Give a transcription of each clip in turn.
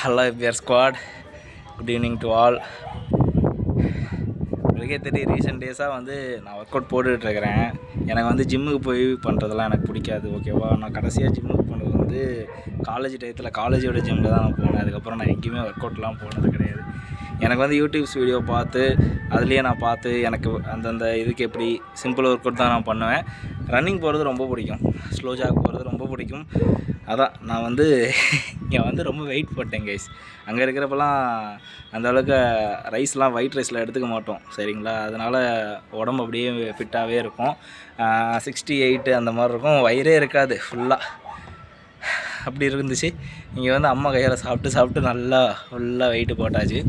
Hello FBR squad, good evening to all. உங்களுக்கே தெரியும், recent டேஸாக வந்து நான் ஒர்க் அவுட் போட்டுட்ருக்கிறேன். எனக்கு வந்து ஜிம்முக்கு போய் பண்ணுறதெல்லாம் எனக்கு பிடிக்காது, ஓகேவா. நான் கடைசியாக ஜிம்முக்கு போனது வந்து காலேஜ் டயத்தில் காலேஜோட ஜிம்மில் தான் நான் போனேன். அதுக்கப்புறம் நான் எங்கேயுமே ஒர்க் அவுட்லாம் போனது கிடையாது. எனக்கு வந்து யூடியூப்ஸ் வீடியோ பார்த்து அதுலேயே நான் பார்த்து எனக்கு அந்தந்த இதுக்கு எப்படி சிம்பிள் ஒர்க் அவுட் தான் நான் பண்ணுவேன். ரன்னிங் போகிறது ரொம்ப பிடிக்கும், ஸ்லோ ஜாக் போகிறது ரொம்ப பிடிக்கும். அதான் நான் வந்து இங்கே வந்து ரொம்ப வெயிட் போட்டேன் கைஸ். அங்கே இருக்கிறப்பெல்லாம் அந்தளவுக்கு ரைஸ்லாம் ஒயிட் ரைஸில் எடுத்துக்க மாட்டோம், சரிங்களா. அதனால் உடம்பு அப்படியே ஃபிட்டாகவே இருக்கும். 68 அந்த மாதிரி இருக்கும், வயிறே இருக்காது ஃபுல்லாக. அப்படி இருந்துச்சு. இங்கே வந்து அம்மா கையால் சாப்பிட்டு நல்லா ஃபுல்லாக வெயிட்டு போட்டாச்சு.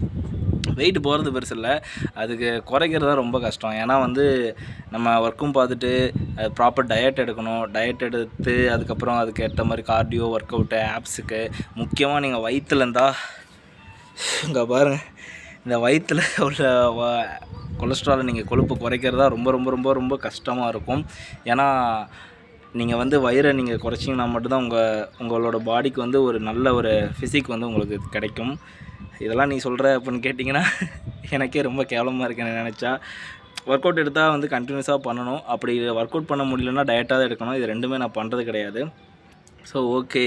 வெயிட்டு போகிறது பெருசு இல்லை, அதுக்கு குறைக்கிறது தான் ரொம்ப கஷ்டம். ஏன்னா வந்து நம்ம ஒர்க்கும் பார்த்துட்டு ப்ராப்பர் டயட் எடுக்கணும். டயட் எடுத்து அதுக்கப்புறம் அதுக்கு ஏற்ற மாதிரி கார்டியோ ஒர்க் அவுட்டு ஆப்ஸுக்கு முக்கியமாக நீங்கள் வயிற்றுல இருந்தால் இங்கே பாருங்கள், இந்த வயிற்றில் உள்ள கொலஸ்ட்ராலை நீங்கள் கொழுப்பு குறைக்கிறதா ரொம்ப ரொம்ப ரொம்ப ரொம்ப கஷ்டமாக இருக்கும். ஏன்னா நீங்கள் வந்து வயிறை நீங்கள் குறைச்சிங்கன்னா மட்டும்தான் உங்களோட பாடிக்கு வந்து ஒரு நல்ல ஒரு ஃபிசிக் வந்து உங்களுக்கு கிடைக்கும். இதெல்லாம் நீ சொல்கிற அப்படின்னு கேட்டிங்கன்னா எனக்கே ரொம்ப கேவலமாக இருக்குன்னு நினச்சா. ஒர்க் அவுட் எடுத்தால் வந்து கண்டினியூஸாக பண்ணணும். அப்படி ஒர்க் அவுட் பண்ண முடியலன்னா டயட்டாக தான் எடுக்கணும். இது ரெண்டுமே நான் பண்ணுறது கிடையாது. ஸோ ஓகே,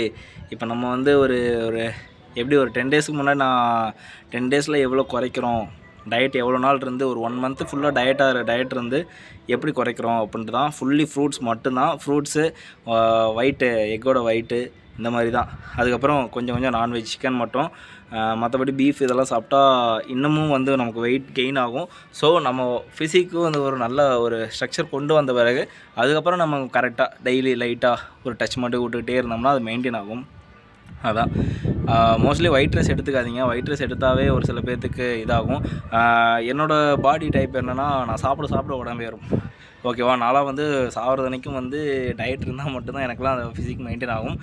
இப்போ நம்ம வந்து ஒரு எப்படி ஒரு 10 டேஸ்க்கு முன்னாடி நான் 10 டேஸில் எவ்வளோ குறைக்கிறோம், டயட் எவ்வளோ நாள் இருந்து ஒரு 1 மந்த்து ஃபுல்லாக டயட் இருந்து எப்படி குறைக்கிறோம் அப்படின்ட்டு தான். ஃபுல்லி ஃப்ரூட்ஸ் மட்டும்தான், ஃப்ரூட்ஸு, ஒயிட்டு எக்கோட ஒயிட்டு, இந்த மாதிரி தான். அதுக்கப்புறம் கொஞ்சம் நான்வெஜ், சிக்கன் மட்டும். மற்றபடி பீஃப் இதெல்லாம் சாப்பிட்டா இன்னமும் வந்து நமக்கு வெயிட் கெயின் ஆகும். ஸோ நம்ம ஃபிசிக்கு வந்து ஒரு நல்ல ஒரு ஸ்ட்ரக்சர் கொண்டு வந்த பிறகு அதுக்கப்புறம் நம்ம கரெக்டாக டெய்லி லைட்டாக ஒரு டச் மட்டும் விட்டுக்கிட்டே இருந்தோம்னா அது மெயின்டைன் ஆகும். அதான் மோஸ்ட்லி ஒயிட் ரைஸ் எடுத்துக்காதீங்க. ஒயிட் ரைஸ் எடுத்தாவே ஒரு சில பேர்த்துக்கு இதாகும். என்னோடய பாடி டைப் என்னென்னா, நான் சாப்பிட உடம்பு ஏறும், ஓகேவா. நான்லாம் வந்து சாப்பிட்றது அன்றைக்கும் வந்து டயட் இருந்தால் மட்டும்தான் எனக்குலாம் அந்த ஃபிசிக் மெயின்டைன் ஆகும்.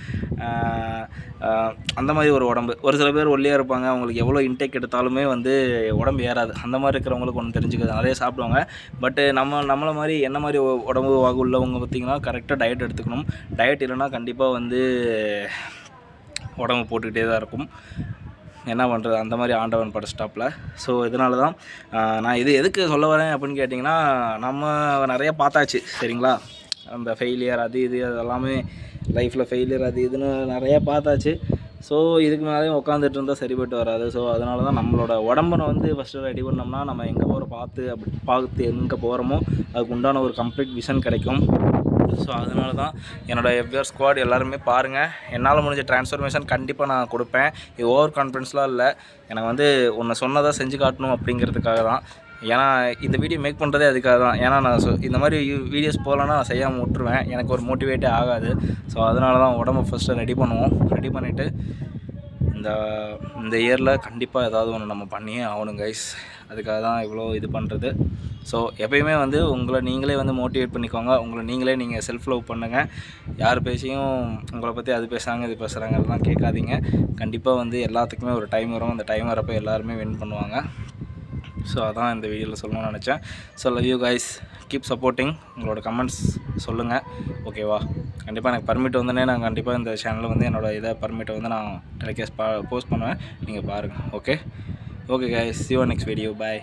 அந்த மாதிரி ஒரு உடம்பு. ஒரு சில பேர் ஒல்லியாக இருப்பாங்க, அவங்களுக்கு எவ்வளோ இன்டேக் எடுத்தாலுமே வந்து உடம்பு ஏறாது. அந்த மாதிரி இருக்கிறவங்களுக்கு ஒன்று தெரிஞ்சுக்காது, நிறைய சாப்பிடுவாங்க. பட்டு நம்மளை மாதிரி என்ன மாதிரி உடம்பு வாகு உள்ளவங்க பார்த்திங்கன்னா கரெக்டாக டயட் எடுத்துக்கணும். டயட் இல்லைன்னா கண்டிப்பாக வந்து உடம்பு போட்டுக்கிட்டே தான் இருக்கும். என்ன பண்ணுறது, அந்த மாதிரி ஆண்டவன் படைச்சிட்டாப்பில். ஸோ இதனால தான் நான் இது எதுக்கு சொல்ல வரேன் அப்படின்னு கேட்டிங்கன்னா, நம்ம நிறையா பார்த்தாச்சு, சரிங்களா. அந்த ஃபெயிலியர் அது இது அதெல்லாமே லைஃப்பில் ஃபெயிலியர் அது இதுன்னு நிறையா பார்த்தாச்சு. ஸோ இதுக்கு மேலேயும் உட்காந்துட்டு இருந்தால் சரிப்பட்டு வராது. ஸோ அதனால தான் நம்மளோட உடம்பனை வந்து ஃபஸ்ட்டு ரெடி பண்ணோம்னா நம்ம எங்கே பார்த்து எங்கே போகிறோமோ அதுக்கு உண்டான ஒரு கம்ப்ளீட் விஷன் கிடைக்கும். ஸோ அதனால தான் என்னோடய FBR ஸ்குவாட் எல்லாருமே பாருங்கள். என்னால் முடிஞ்ச ட்ரான்ஸ்ஃபர்மேஷன் கண்டிப்பாக நான் கொடுப்பேன். இது ஓவர் கான்ஃபிடென்ஸ்லாம் இல்லை, எனக்கு வந்து ஒன்று சொன்னதாக செஞ்சு காட்டணும் அப்படிங்கிறதுக்காக தான். ஏன்னா இந்த வீடியோ மேக் பண்ணுறதே அதுக்காக தான். ஏன்னா நான் இந்த மாதிரி வீடியோஸ் போகலன்னா நான் செய்யாமல் விட்டுருவேன், எனக்கு ஒரு மோட்டிவேட்டே ஆகாது. ஸோ அதனால தான் உடம்பை ஃபஸ்ட்டு ரெடி பண்ணிவிட்டு இந்த இயரில் கண்டிப்பாக ஏதாவது ஒன்று நம்ம பண்ணியே ஆகணும் கைஸ். அதுக்காக தான் இவ்வளோ இது பண்ணுறது. ஸோ எப்பயுமே வந்து உங்களை நீங்களே வந்து மோட்டிவேட் பண்ணிக்கோங்க. நீங்கள் செல்ஃப் லவ் பண்ணுங்கள். யார் பேசியும் உங்களை பற்றி அது பேசுகிறாங்க இது பேசுகிறாங்க அதெல்லாம் கேட்காதீங்க. கண்டிப்பாக வந்து எல்லாத்துக்குமே ஒரு டைம் வரும், அந்த டைம் வரப்போ எல்லாருமே வின் பண்ணுவாங்க. ஸோ அதான் இந்த வீடியோவில் சொல்லணும்னு நினச்சேன். So love you guys, keep supporting. உங்களோட கமெண்ட்ஸ் சொல்லுங்கள், ஓகேவா. கண்டிப்பாக எனக்கு பர்மிட் வந்தோடனே நான் கண்டிப்பாக இந்த சேனலில் வந்து என்னோடய பர்மிட்டை வந்து நான் டெலிகாஸ்ட் போஸ்ட் பண்ணுவேன், நீங்கள் பாருங்கள். Okay guys, see you on next video, bye.